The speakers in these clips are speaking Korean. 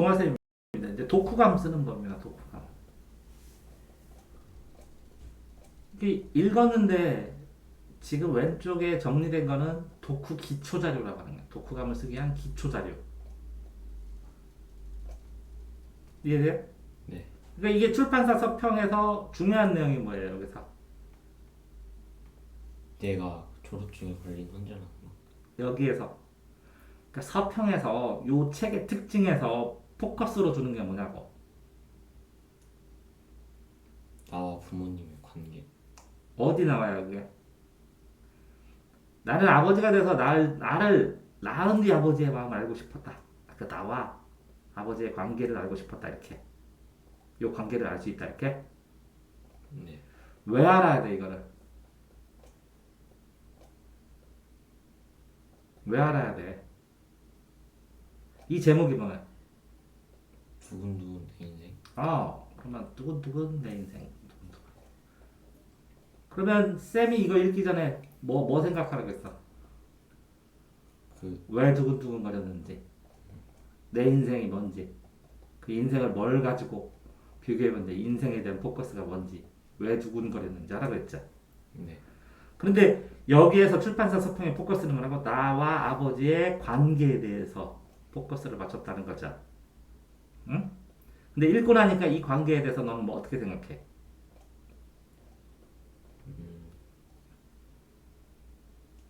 동화쌤입니다. 이제 독후감 쓰는 법입니다. 독후감. 이게 읽었는데 지금 왼쪽에 정리된 거는 독후 기초 자료라고 하는 거예요. 독후감을 쓰기 위한 기초 자료. 이해돼요? 네. 그러니까 이게 출판사 서평에서 중요한 내용이 뭐예요, 여기서? 내가 졸업증에 걸린 환자라는 거. 여기에서. 그러니까 서평에서 요 책의 특징에서 포커스로 주는 게 뭐냐고. 나와 부모님의 관계. 어디 나와요, 그게? 나는 아버지가 돼서 나를 낳은 뒤 아버지의 마음을 알고 싶었다. 그 나와 아버지의 관계를 알고 싶었다, 이렇게. 요 관계를 알 수 있다, 이렇게. 네. 왜 알아야 돼, 이거를? 왜 알아야 돼? 이 제목이 뭐야? 두근두근 내 인생. 그러면 두근두근 내 인생. 두근두근. 그러면 쌤이 이거 읽기 전에 뭐 생각하라고 했어? 그 왜 두근두근 거렸는지, 내 인생이 뭔지, 그 인생을 뭘 가지고 비교해봤는데 인생에 대한 포커스가 뭔지, 왜 두근거렸는지 하라고 했죠. 네. 그런데 여기에서 출판사 서평에 포커스는 뭐라고? 나와 아버지의 관계에 대해서 포커스를 맞췄다는 거죠. 응? 근데 읽고 나니까 이 관계에 대해서 너는 뭐 어떻게 생각해?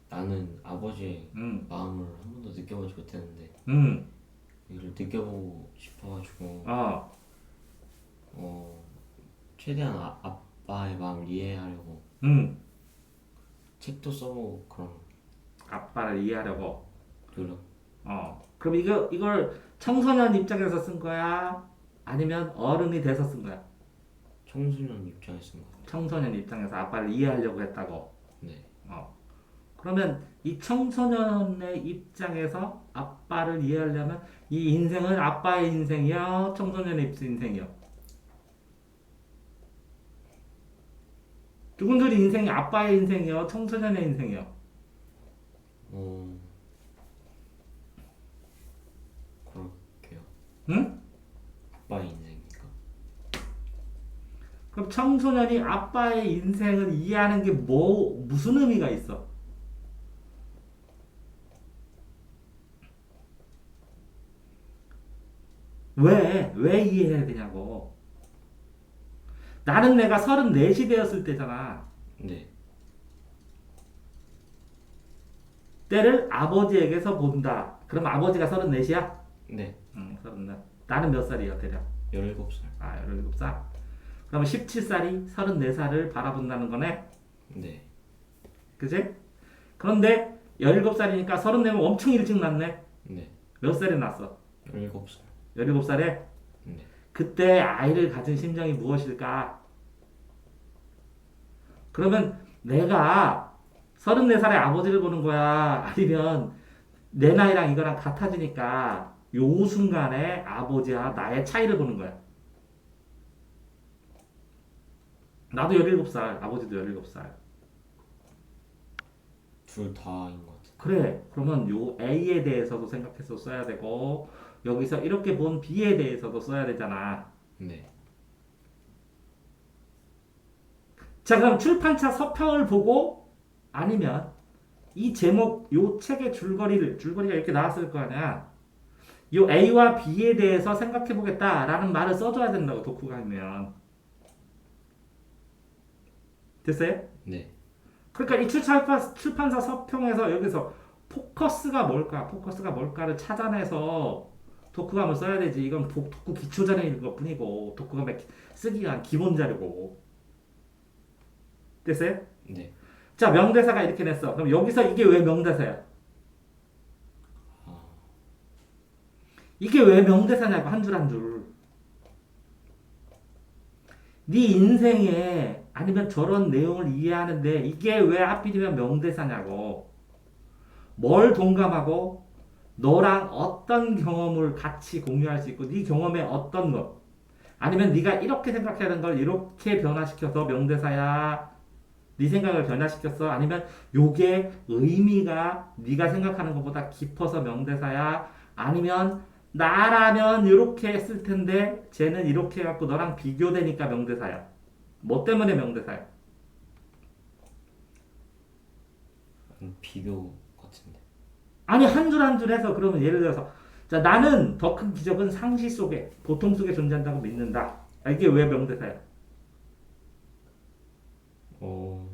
나는 아버지의 응, 마음을 한 번도 느껴보지 못했는데 응, 이걸 느껴보고 싶어가지고 어, 어 최대한 아빠의 마음을 이해하려고 응. 책도 써보고 그런 아빠를 이해하려고. 노력. 그럼 이걸 청소년 입장에서 쓴 거야? 아니면 어른이 돼서 쓴 거야? 청소년 입장에 쓴 것 같아요. 청소년 입장에서 아빠를 이해하려고 했다고. 네. 어. 그러면 이 청소년의 입장에서 아빠를 이해하려면 이 인생은 아빠의 인생이야, 청소년의 인생이야. 누군들이 인생이 아빠의 인생이야, 청소년의 인생이야. 어 그렇게요. 응? 아빠의 인생이니까. 그럼 청소년이 아빠의 인생을 이해하는 게 무슨 의미가 있어? 왜 이해해야 되냐고. 나는 내가 34시 되었을 때잖아. 네. 때를 아버지에게서 본다. 그럼 아버지가 34시야? 네. 응, 34. 나는 몇 살이야, 대략? 17살. 17살. 그러면 17살이 34살을 바라본다는 거네? 네. 그지? 그런데 17살이니까 34면 엄청 일찍 났네? 네. 몇 살에 났어? 17살. 17살에? 네. 그때 아이를 가진 심정이 무엇일까? 그러면 내가 34살에 아버지를 보는 거야? 아니면 내 나이랑 이거랑 같아지니까 요 순간에 아버지와 나의 차이를 보는 거야? 나도 17살, 아버지도 17살. 둘 다인 것 같아요. 그래. 그러면 요 A에 대해서도 생각해서 써야 되고, 여기서 이렇게 본 B에 대해서도 써야 되잖아. 네. 자, 그럼 출판사 서평을 보고, 아니면 이 제목, 요 책의 줄거리가 이렇게 나왔을 거 아니야. 요 A와 B에 대해서 생각해 보겠다라는 말을 써줘야 된다고, 독후감이면. 됐어요? 네. 그러니까 이 출판사 서평에서 여기서 포커스가 뭘까? 포커스가 뭘까를 찾아내서 독후감을 써야 되지. 이건 독후 기초 자료인 것 뿐이고, 독후감에 쓰기 위한 기본 자료고. 됐어요? 네. 자, 명대사가 이렇게 냈어. 그럼 여기서 이게 왜 명대사야? 아, 이게 왜 명대사냐고, 한 줄 한 줄. 네 인생에 아니면 저런 내용을 이해하는데 이게 왜 하필이면 명대사냐고. 뭘 동감하고 너랑 어떤 경험을 같이 공유할 수 있고 네 경험에 어떤 것 아니면 네가 이렇게 생각해야 하는 걸 이렇게 변화시켜서 명대사야. 네 생각을 변화시켰어. 아니면 요게 의미가 네가 생각하는 것보다 깊어서 명대사야. 아니면 나라면 이렇게 했을 텐데 쟤는 이렇게 해갖고 너랑 비교되니까 명대사야. 뭐 때문에 명대사야? 비교 같은데. 아니 한 줄 한 줄 해서 그러면 예를 들어서 자 나는 더 큰 기적은 상시 속에 보통 속에 존재한다고 믿는다. 아, 이게 왜 명대사야? 어,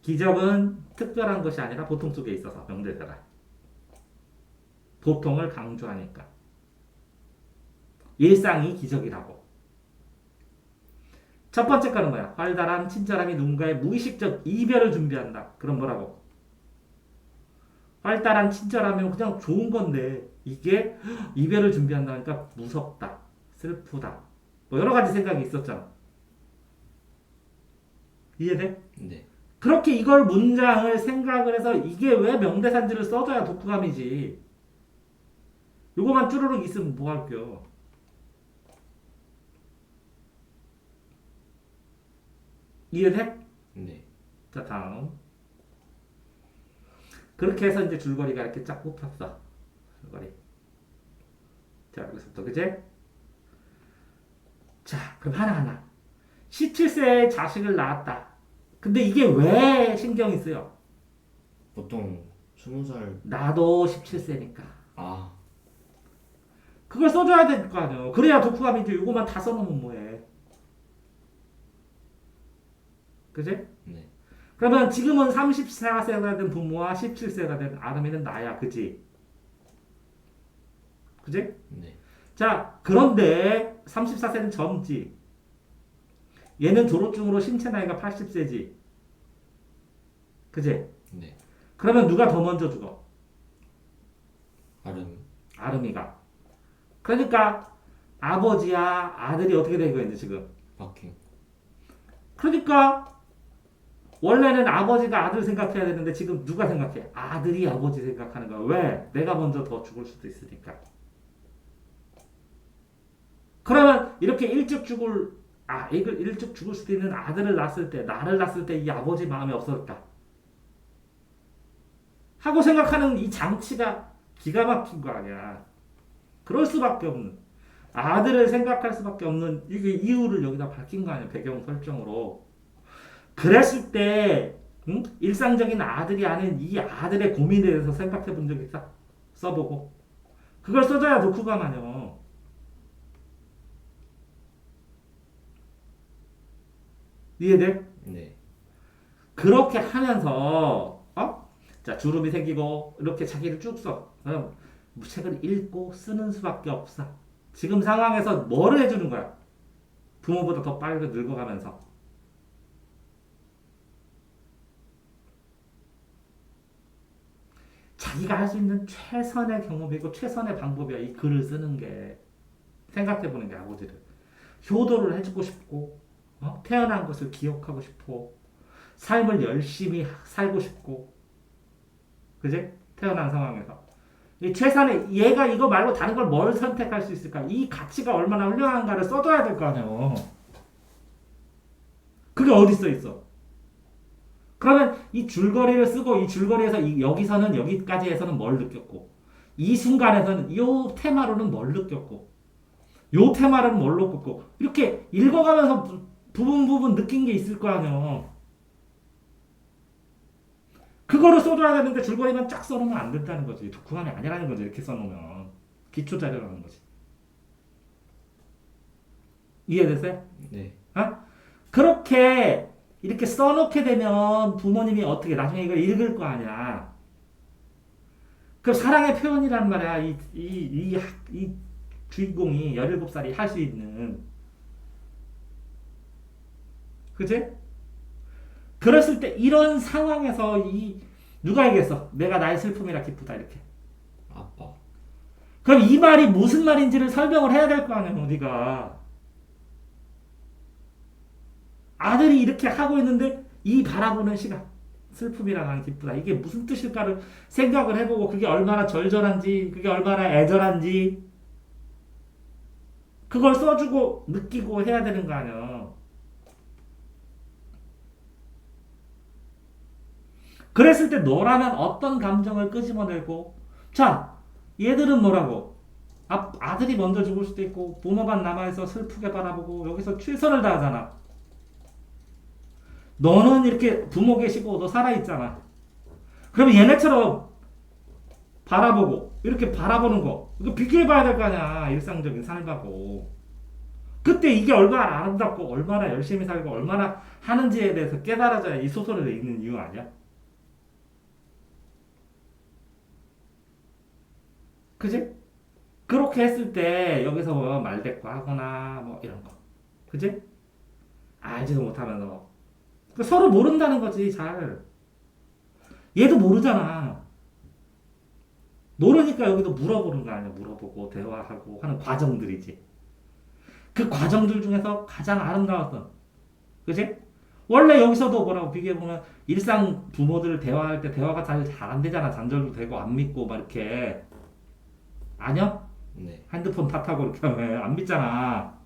기적은 특별한 것이 아니라 보통 속에 있어서 명대사다. 보통을 강조하니까. 일상이 기적이라고. 첫 번째 거는 뭐야? 활달한 친절함이 누군가의 무의식적 이별을 준비한다. 그럼 뭐라고? 활달한 친절하면 그냥 좋은 건데 이게 이별을 준비한다니까 무섭다, 슬프다, 뭐 여러 가지 생각이 있었잖아. 이해돼? 네. 그렇게 이걸 문장을 생각을 해서 이게 왜 명대사인지를 써줘야 독후감이지. 요거만 쭈루룩 있으면 뭐 할게요. 이해돼? 네. 자 다음. 그렇게 해서 이제 줄거리가 이렇게 쫙 뽑혔어. 줄거리. 자 여기서부터 그제? 자 그럼 하나하나. 17세에 자식을 낳았다. 근데 이게 왜 신경이 쓰여? 보통 20살. 나도 17세니까. 아, 그걸 써줘야 될 거 아니야. 그래야 독후감이지. 이거만 다 써놓으면 뭐해. 그지? 네. 그러면 지금은 34세가 된 부모와 17세가 된 아름이는 나야. 그지? 그지? 네. 자, 그런데 34세는 젊지. 얘는 졸업중으로 신체 나이가 80세지. 그지? 네. 그러면 누가 더 먼저 죽어? 아름. 아름이가. 그러니까 아버지야 아들이 어떻게 되고 있는지 지금. 바뀐. 그러니까 원래는 아버지가 아들 생각해야 되는데 지금 누가 생각해? 아들이 아버지 생각하는 거야. 왜? 내가 먼저 더 죽을 수도 있으니까. 그러면 이렇게 일찍 죽을 수도 있는 아들을 낳았을 때, 나를 낳았을 때 이 아버지 마음이 없었을까? 하고 생각하는 이 장치가 기가 막힌 거 아니야. 그럴 수밖에 없는. 아들을 생각할 수밖에 없는 이게 이유를 여기다 밝힌 거 아니야. 배경 설정으로. 그랬을 때 일상적인 아들이 아닌 이 아들의 고민에 대해서 생각해 본 적 있어? 써보고. 그걸 써줘야 독후감 아니야. 이해돼? 네. 그렇게 하면서 자 주름이 생기고 이렇게 자기를 쭉 써. 그럼 책을 읽고 쓰는 수밖에 없어. 지금 상황에서 뭐를 해주는 거야? 부모보다 더 빨리 늙어가면서. 자기가 할 수 있는 최선의 경험이고 최선의 방법이야. 이 글을 쓰는 게. 생각해보는 게 아버지를. 효도를 해주고 싶고 태어난 것을 기억하고 싶고 삶을 열심히 살고 싶고 그지? 태어난 상황에서 이 최선의 얘가 이거 말고 다른 걸 뭘 선택할 수 있을까? 이 가치가 얼마나 훌륭한가를 써줘야 될 거 아니에요. 그게 어디 써 있어? 그러면 이 줄거리를 쓰고 이 줄거리에서 여기서는 여기까지 해서는 뭘 느꼈고 이 순간에서는 이 테마로는 뭘 느꼈고 요 테마로는 뭘 느꼈고 이렇게 읽어가면서 부분 느낀 게 있을 거 아니에요. 그거를 써줘야 되는데 줄거리만 쫙 써놓으면 안 된다는 거지. 독후감이 아니라는 거지. 이렇게 써놓으면 기초 자료라는 거지. 이해됐어요? 네. 그렇게 이렇게 써놓게 되면 부모님이 어떻게 나중에 이걸 읽을 거 아니야. 그 사랑의 표현이란 말이야. 이 주인공이 17살이 할 수 있는. 그치? 그랬을 때 이런 상황에서 누가 얘기했어? 내가 나의 슬픔이라 기쁘다 이렇게. 아빠. 그럼 이 말이 무슨 말인지를 설명을 해야 될 거 아니야, 어디가. 아들이 이렇게 하고 있는데 이 바라보는 시간. 슬픔이라 나는 기쁘다. 이게 무슨 뜻일까를 생각을 해보고 그게 얼마나 절절한지, 그게 얼마나 애절한지 그걸 써주고 느끼고 해야 되는 거 아니야. 그랬을 때 너라면 어떤 감정을 끄집어내고 자 얘들은 뭐라고? 아들이 먼저 죽을 수도 있고 부모만 남아있어 슬프게 바라보고 여기서 최선을 다하잖아. 너는 이렇게 부모 계시고 너 살아있잖아. 그러면 얘네처럼 바라보고 이렇게 바라보는 거 이거 비교해봐야 될 거 아니야. 일상적인 삶하고. 그때 이게 얼마나 아름답고 얼마나 열심히 살고 얼마나 하는지에 대해서 깨달아져야 이 소설을 읽는 이유 아니야? 그지? 그렇게 했을 때 여기서 뭐 말대꾸 하거나 뭐 이런 거. 그지? 알지도 못하면서 서로 모른다는 거지 잘. 얘도 모르잖아. 모르니까 여기도 물어보는 거 아니야. 물어보고 대화하고 하는 과정들이지. 그 과정들 중에서 가장 아름다웠던, 그지? 원래 여기서도 뭐라고 비교해보면 일상 부모들 대화할 때 대화가 잘 안 되잖아. 단절도 되고 안 믿고 막 이렇게. 아니야? 네. 핸드폰 탓하고 이렇게 하면 안 믿잖아.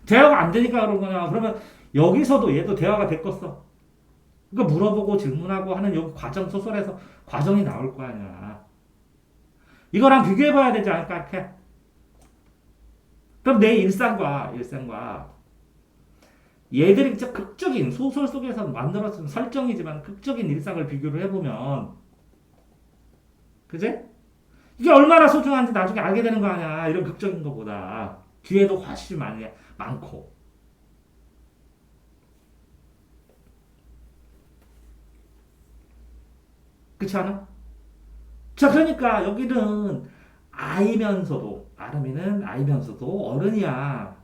대화가 안 되니까 그런 거냐. 그러면 여기서도 얘도 대화가 됐겠어. 그러니까 물어보고 질문하고 하는 여기 과정 소설에서 과정이 나올 거 아니야. 이거랑 비교해봐야 되지 않을까 이렇게. 그럼 내 일상과 얘들이 진짜 극적인 소설 속에서 만들어진 설정이지만 극적인 일상을 비교를 해보면, 그제? 이게 얼마나 소중한지 나중에 알게 되는 거 아니야. 이런 극적인 것보다 뒤에도 훨씬 많고. 그렇지 않아? 자, 그러니까 여기는 아름이는 알면서도 어른이야.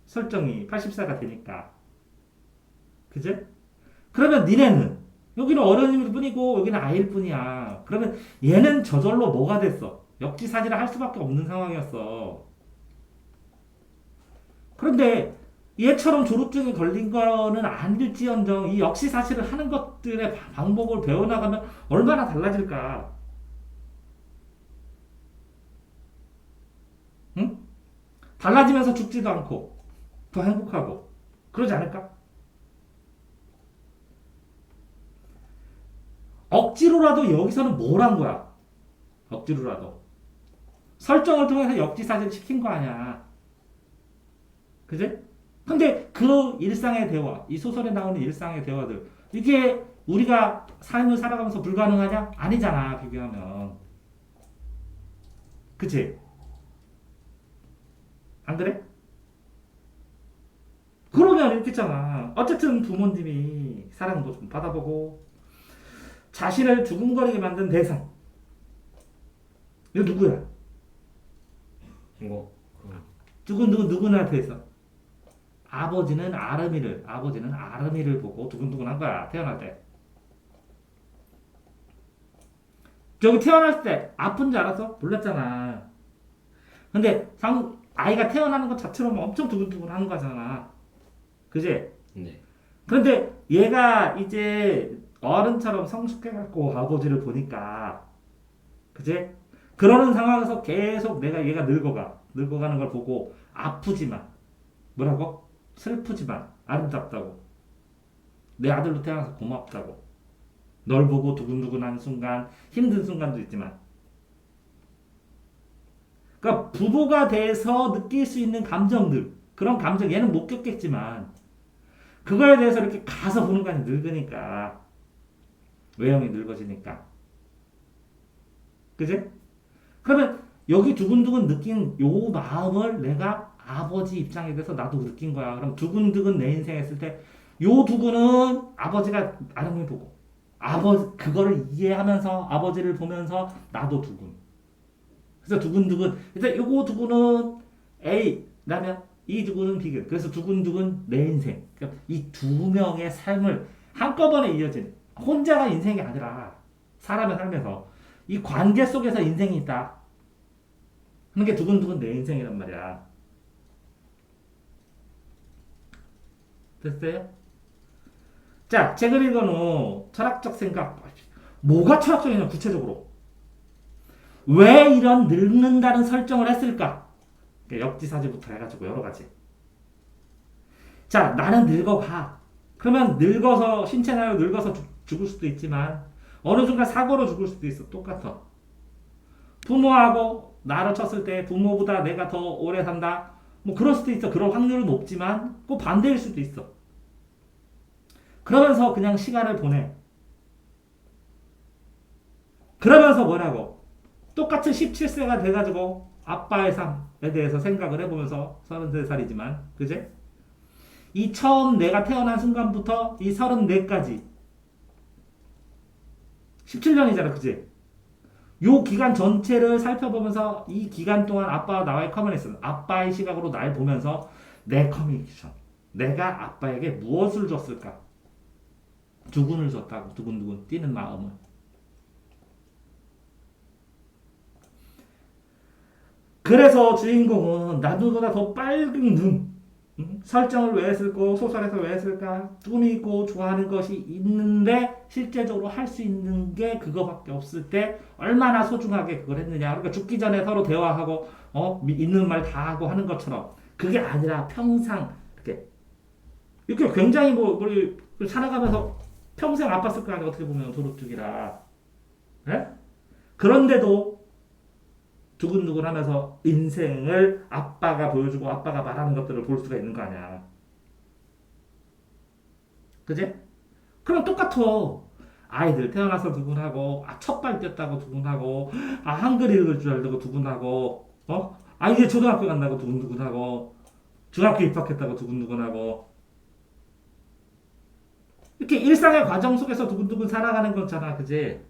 설정이 80세가 되니까. 그제? 그러면 니네는 여기는 어른일 뿐이고 여기는 아이일 뿐이야. 그러면 얘는 저절로 뭐가 됐어? 역지사지를 할 수밖에 없는 상황이었어. 그런데 얘처럼 졸업증이 걸린 거는 아닐지언정 이 역시사실을 하는 것들의 방법을 배워나가면 얼마나 달라질까? 응? 달라지면서 죽지도 않고 더 행복하고 그러지 않을까? 억지로라도 여기서는 뭘 한 거야? 억지로라도 설정을 통해서 역지사지를 시킨 거 아니야. 그지? 근데 그 일상의 대화, 이 소설에 나오는 일상의 대화들, 이게 우리가 삶을 살아가면서 불가능하냐? 아니잖아, 비교하면. 그치? 안 그래? 그러면 이렇게 있잖아. 어쨌든 부모님이 사랑도 좀 받아보고, 자신을 두근거리게 만든 대상. 이거 누구야? 이거 누구한테 있어? 아버지는 아름이를 보고 두근두근한 거야. 태어날 때. 저기 태어났을 때 아픈 줄 알았어? 몰랐잖아. 근데 아이가 태어나는 것 자체로 엄청 두근두근한 거잖아. 그지? 네. 그런데 얘가 이제 어른처럼 성숙해갖고 아버지를 보니까, 그지? 그러는 상황에서 계속 얘가 늙어가는 걸 보고 아프지만, 뭐라고? 슬프지만 아름답다고. 내 아들로 태어나서 고맙다고. 널 보고 두근두근한 순간, 힘든 순간도 있지만. 그러니까 부부가 돼서 느낄 수 있는 감정들, 그런 감정 얘는 못 겪겠지만 그거에 대해서 이렇게 가서 보는 거 아니야. 늙으니까. 외형이 늙어지니까. 그지? 그러면 여기 두근두근 느낀 요 마음을 내가 아버지 입장에 대해서 나도 느낀 거야. 그럼 두근두근 내 인생 했을 때 요 두근은 아버지가 아름을 보고 그거를 이해하면서 아버지를 보면서 나도 두근. 그래서 두근두근. 그래서 요거 두근은 A 라면 이 두근은 B. 그래서 두근두근 내 인생. 그러니까 이 두 명의 삶을 한꺼번에 이어진 혼자가 인생이 아니라 사람의 삶에서 이 관계 속에서 인생이 있다. 하는 게 두근두근 내 인생이란 말이야. 됐어요? 자, 책을 읽은 후 철학적 생각. 뭐가 철학적이냐 구체적으로. 왜 이런 늙는다는 설정을 했을까? 역지사지부터 해가지고 여러 가지. 자, 나는 늙어가. 그러면 늙어서 신체 나이로 늙어서 죽을 수도 있지만 어느 순간 사고로 죽을 수도 있어. 똑같아. 부모하고 나로 쳤을 때 부모보다 내가 더 오래 산다. 뭐 그럴 수도 있어. 그럴 확률은 높지만 꼭 반대일 수도 있어. 그러면서 그냥 시간을 보내. 그러면서 뭐라고? 똑같은 17세가 돼가지고 아빠의 삶에 대해서 생각을 해보면서 33살이지만 그제? 이 처음 내가 태어난 순간부터 이 34까지 17년이잖아 그지? 요 기간 전체를 살펴보면서 이 기간 동안 아빠와 나와의 커뮤니케이션, 아빠의 시각으로 날 보면서 내 커뮤니케이션, 내가 아빠에게 무엇을 줬을까? 두근을 줬다고, 두근두근 뛰는 마음을. 그래서 주인공은 나누보다 더 빨간 눈, 설정을 왜 했을까? 소설에서 왜 했을까? 꿈이 있고 좋아하는 것이 있는데 실제적으로 할 수 있는 게 그거밖에 없을 때 얼마나 소중하게 그걸 했느냐. 그러니까 죽기 전에 서로 대화하고 있는 말 다 하고 하는 것처럼 그게 아니라 평생 이렇게 굉장히 뭐 우리 살아가면서 평생 아팠을 거 아니야 어떻게 보면 도둑들이라. 예? 그런데도 두근두근하면서 인생을 아빠가 보여주고 아빠가 말하는 것들을 볼 수가 있는 거 아니야. 그지? 그럼 똑같아. 아이들 태어나서 두근하고 첫발 뛰었다고 두근하고 한글 읽을 줄 알고 두근하고 이제 초등학교 간다고 두근두근하고 중학교 입학했다고 두근두근하고 이렇게 일상의 과정 속에서 두근두근 살아가는 거잖아. 그지?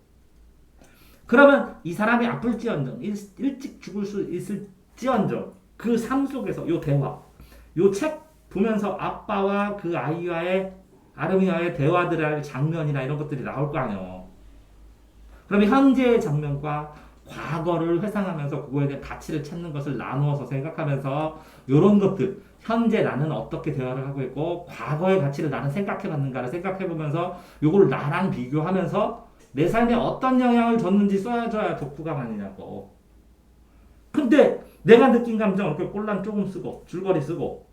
그러면 이 사람이 아플지언정 일찍 죽을 수 있을지언정 그 삶 속에서 요 대화 요 책 보면서 아빠와 그 아이와의 아름이와의 대화들의 장면이나 이런 것들이 나올 거 아니에요. 그러면 현재의 장면과 과거를 회상하면서 그거에 대한 가치를 찾는 것을 나누어서 생각하면서 이런 것들 현재 나는 어떻게 대화를 하고 있고 과거의 가치를 나는 생각해 봤는가를 생각해 보면서 요걸 나랑 비교하면서 내 삶에 어떤 영향을 줬는지 써줘야 독후감 아니냐고. 근데 내가 느낀 감정 이렇게 꼴랑 조금 쓰고 줄거리 쓰고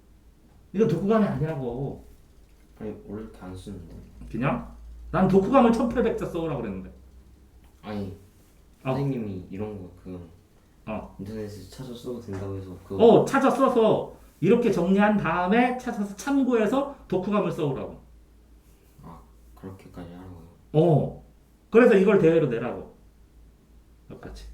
이거 독후감이 아니라고. 아니 원래 이렇게 안 쓰는데. 그냥 난 독후감을 1800자 써오라고 그랬는데. 아니 어. 선생님이 이런 거 그 어. 인터넷에서 찾아 써도 된다고 해서 그거 찾아 써서 이렇게 정리한 다음에 찾아서 참고해서 독후감을 써오라고. 그렇게까지 하라고요. 그래서 이걸 대회로 내라고. 똑같이.